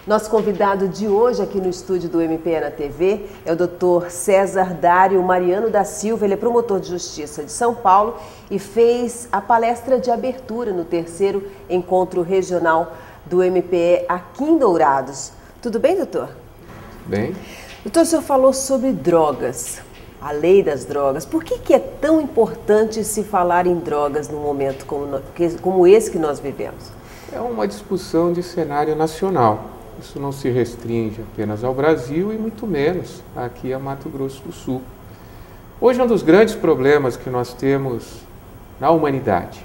Nosso convidado de hoje aqui no estúdio do MP na TV é o Dr. César Dário Mariano da Silva. Ele é promotor de justiça de São Paulo e fez a palestra de abertura no 3º encontro regional do MPE aqui em Dourados. Tudo bem, doutor? Bem. Doutor, o senhor falou sobre drogas, a lei das drogas. Por que é tão importante se falar em drogas num momento como esse que nós vivemos? É uma discussão de cenário nacional. Isso não se restringe apenas ao Brasil e muito menos aqui a Mato Grosso do Sul. Hoje um dos grandes problemas que nós temos na humanidade,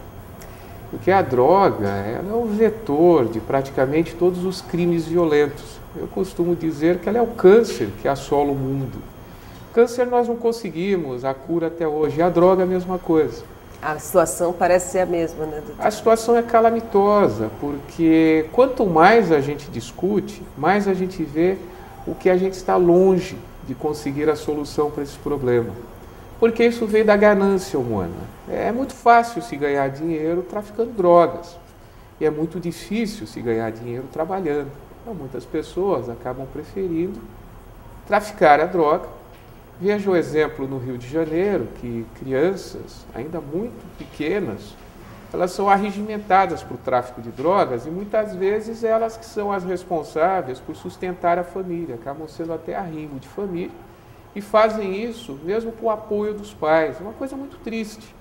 porque a droga ela é o vetor de praticamente todos os crimes violentos. Eu costumo dizer que ela é o câncer que assola o mundo. Câncer nós não conseguimos a cura até hoje, e a droga é a mesma coisa. A situação parece ser a mesma, né, doutor? A situação é calamitosa, porque quanto mais a gente discute, mais a gente vê o que a gente está longe de conseguir a solução para esse problema. Porque isso veio da ganância humana. É muito fácil se ganhar dinheiro traficando drogas. E é muito difícil se ganhar dinheiro trabalhando. Então, muitas pessoas acabam preferindo traficar a droga. Veja o exemplo no Rio de Janeiro, que crianças, ainda muito pequenas, elas são arregimentadas para o tráfico de drogas e muitas vezes elas que são as responsáveis por sustentar a família, acabam sendo até arrimo de família e fazem isso mesmo com o apoio dos pais. É uma coisa muito triste,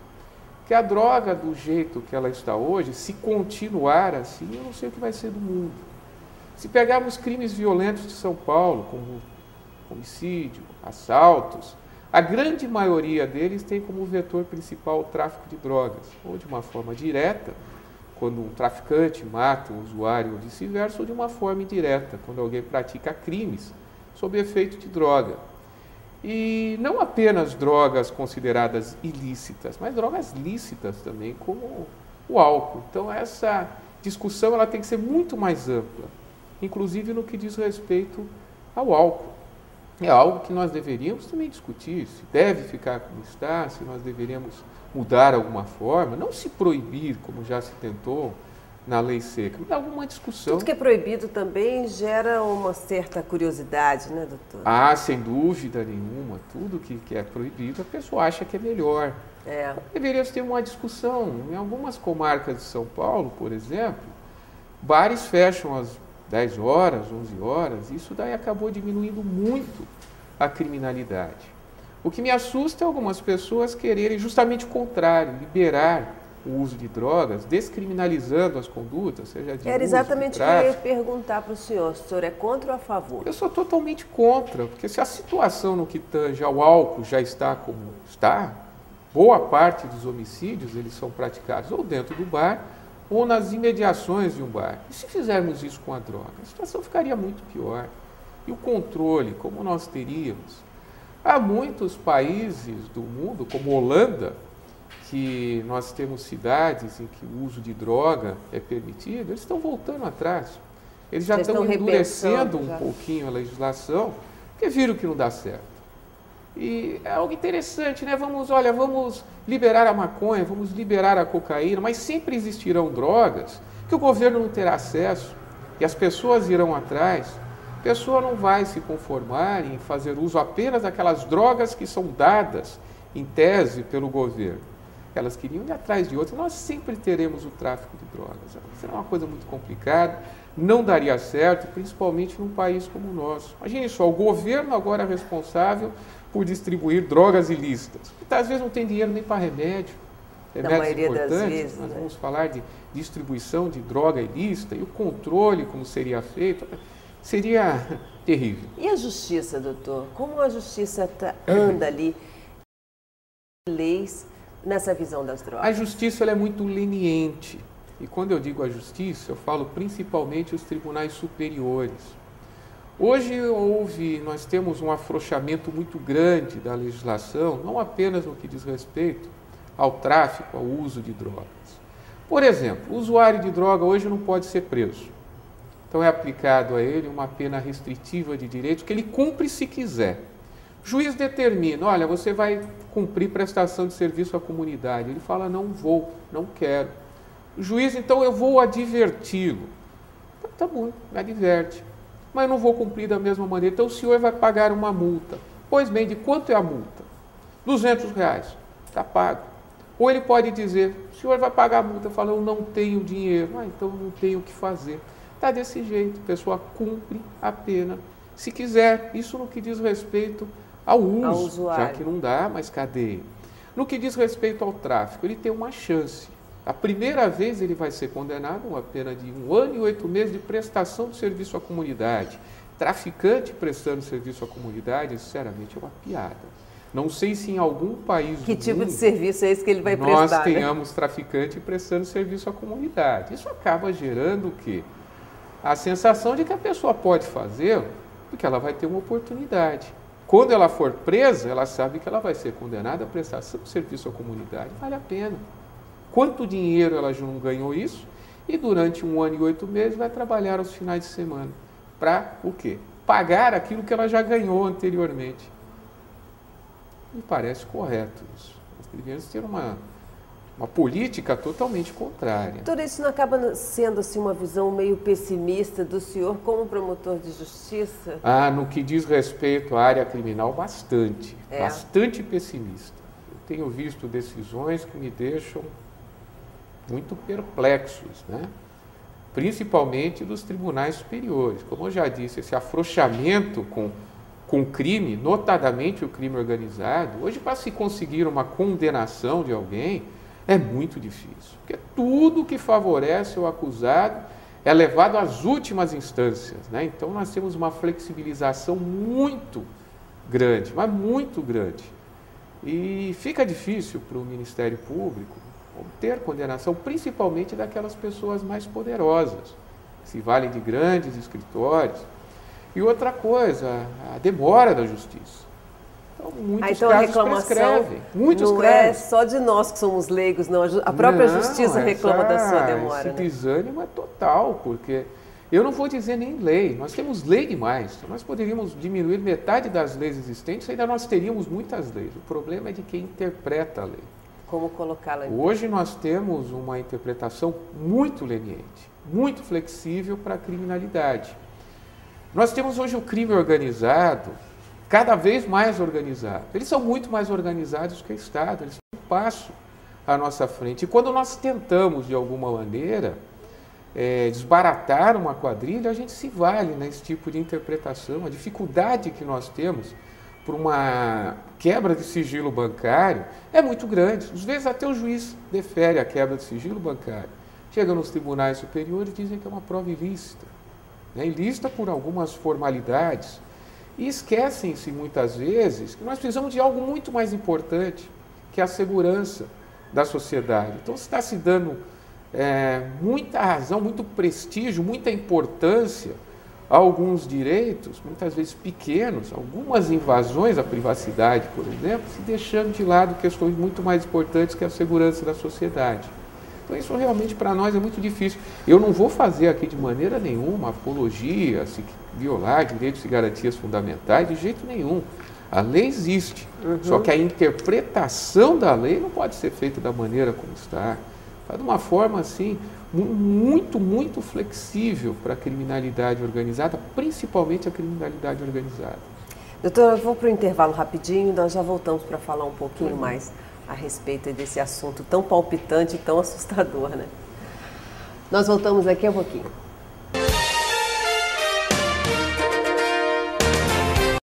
que a droga do jeito que ela está hoje, se continuar assim, eu não sei o que vai ser do mundo. Se pegarmos crimes violentos de São Paulo, como homicídio, assaltos, a grande maioria deles tem como vetor principal o tráfico de drogas, ou de uma forma direta, quando um traficante mata um usuário ou vice-versa, ou de uma forma indireta, quando alguém pratica crimes sob efeito de droga. E não apenas drogas consideradas ilícitas, mas drogas lícitas também, como o álcool. Então essa discussão ela tem que ser muito mais ampla, inclusive no que diz respeito ao álcool. É algo que nós deveríamos também discutir, se deve ficar como está, se nós deveríamos mudar alguma forma, não se proibir, como já se tentou na lei seca, mas alguma discussão. Tudo que é proibido também gera uma certa curiosidade, né, doutor? Ah, sem dúvida nenhuma, tudo que é proibido a pessoa acha que é melhor. Deveríamos ter uma discussão. Em algumas comarcas de São Paulo, por exemplo, bares fecham às 10 horas, 11 horas, isso daí acabou diminuindo muito a criminalidade. O que me assusta é algumas pessoas quererem justamente o contrário, liberar o uso de drogas, descriminalizando as condutas, seja de Era uso, exatamente de o que eu ia tráfico. perguntar para o senhor é contra ou a favor? Eu sou totalmente contra, porque se a situação no que tange ao álcool já está como está, boa parte dos homicídios eles são praticados ou dentro do bar, ou nas imediações de um bar. E se fizermos isso com a droga, a situação ficaria muito pior. E o controle, como nós teríamos? Há muitos países do mundo, como Holanda, que nós temos cidades em que o uso de droga é permitido, eles estão voltando atrás. Eles já estão endurecendo um pouquinho a legislação, porque viram que não dá certo. E é algo interessante, né? Vamos liberar a maconha, vamos liberar a cocaína, mas sempre existirão drogas que o governo não terá acesso e as pessoas irão atrás. A pessoa não vai se conformar em fazer uso apenas daquelas drogas que são dadas, em tese, pelo governo. Elas queriam ir atrás de outras. Nós sempre teremos o tráfico de drogas. Será uma coisa muito complicada, não daria certo, principalmente num país como o nosso. Imagine só, o governo agora é responsável por distribuir drogas ilícitas. Às vezes não tem dinheiro nem para remédios importantes. Das vezes, nós vamos falar de distribuição de droga ilícita e o controle, como seria feito, seria terrível. E a justiça, doutor? Como a justiça anda ali, leis, nessa visão das drogas? A justiça ela é muito leniente. E quando eu digo a justiça, eu falo principalmente os tribunais superiores. Hoje nós temos um afrouxamento muito grande da legislação, não apenas no que diz respeito ao tráfico, ao uso de drogas. Por exemplo, o usuário de droga hoje não pode ser preso. Então é aplicado a ele uma pena restritiva de direitos que ele cumpre se quiser. O juiz determina, olha, você vai cumprir prestação de serviço à comunidade. Ele fala, não vou, não quero. O juiz, então, eu vou adverti-lo. Tá bom, me adverte. mas eu não vou cumprir da mesma maneira, então o senhor vai pagar uma multa. Pois bem, de quanto é a multa? R$200, está pago. Ou ele pode dizer, o senhor vai pagar a multa, fala, eu não tenho dinheiro, então não tenho o que fazer. Está desse jeito, a pessoa cumpre a pena, se quiser, isso no que diz respeito ao uso, já que não dá mais cadeia. No que diz respeito ao tráfico, ele tem uma chance. A primeira vez ele vai ser condenado a uma pena de 1 ano e 8 meses de prestação de serviço à comunidade. Traficante prestando serviço à comunidade, sinceramente, é uma piada. Não sei se em algum país que tipo de serviço é esse que ele vai prestar? Nós tenhamos traficante prestando serviço à comunidade. Isso acaba gerando o quê? A sensação de que a pessoa pode fazer, porque ela vai ter uma oportunidade. Quando ela for presa, ela sabe que ela vai ser condenada a prestação de serviço à comunidade. Vale a pena. Quanto dinheiro ela já não ganhou isso? E durante 1 ano e 8 meses vai trabalhar aos finais de semana. Para o quê? Pagar aquilo que ela já ganhou anteriormente. Me parece correto isso. Nós deveríamos ter uma política totalmente contrária. Tudo isso não acaba sendo assim, uma visão meio pessimista do senhor como promotor de justiça? No que diz respeito à área criminal, bastante. Bastante pessimista. Eu tenho visto decisões que me deixam muito perplexos, né? Principalmente dos tribunais superiores. Como eu já disse, esse afrouxamento com o crime, notadamente o crime organizado, hoje para se conseguir uma condenação de alguém é muito difícil, porque tudo que favorece o acusado é levado às últimas instâncias, né? Então nós temos uma flexibilização muito grande, mas muito grande. E fica difícil para o Ministério Público obter condenação, principalmente daquelas pessoas mais poderosas, que se valem de grandes escritórios. E outra coisa, a demora da justiça. Então, muitos casos prescrevem. Muitos não é só de nós que somos leigos, não. A própria justiça reclama da sua demora. Esse desânimo é total, porque eu não vou dizer nem lei. Nós temos lei demais. Então, nós poderíamos diminuir metade das leis existentes, ainda nós teríamos muitas leis. O problema é de quem interpreta a lei. Como colocá-la em Hoje nós temos uma interpretação muito leniente, muito flexível para a criminalidade. Nós temos hoje o crime organizado, cada vez mais organizado. Eles são muito mais organizados que o Estado, eles têm um passo à nossa frente. E quando nós tentamos, de alguma maneira, desbaratar uma quadrilha, a gente se vale nesse tipo de interpretação. A dificuldade que nós temos por uma quebra de sigilo bancário é muito grande. Às vezes até o juiz defere a quebra de sigilo bancário. Chega nos tribunais superiores e dizem que é uma prova ilícita. Ilícita por algumas formalidades. E esquecem-se muitas vezes que nós precisamos de algo muito mais importante, que é a segurança da sociedade. Então está se dando muita razão, muito prestígio, muita importância a alguns direitos, muitas vezes pequenos, algumas invasões à privacidade, por exemplo, se deixando de lado questões muito mais importantes que a segurança da sociedade. Então isso realmente para nós é muito difícil. Eu não vou fazer aqui de maneira nenhuma apologia, se violar direitos e garantias fundamentais, de jeito nenhum. A lei existe, só que a interpretação da lei não pode ser feita da maneira como está. De uma forma assim, muito, muito flexível para a criminalidade organizada, principalmente a criminalidade organizada. Doutor, eu vou para o intervalo rapidinho, nós já voltamos para falar um pouquinho mais a respeito desse assunto tão palpitante e tão assustador, né? Nós voltamos daqui a pouquinho.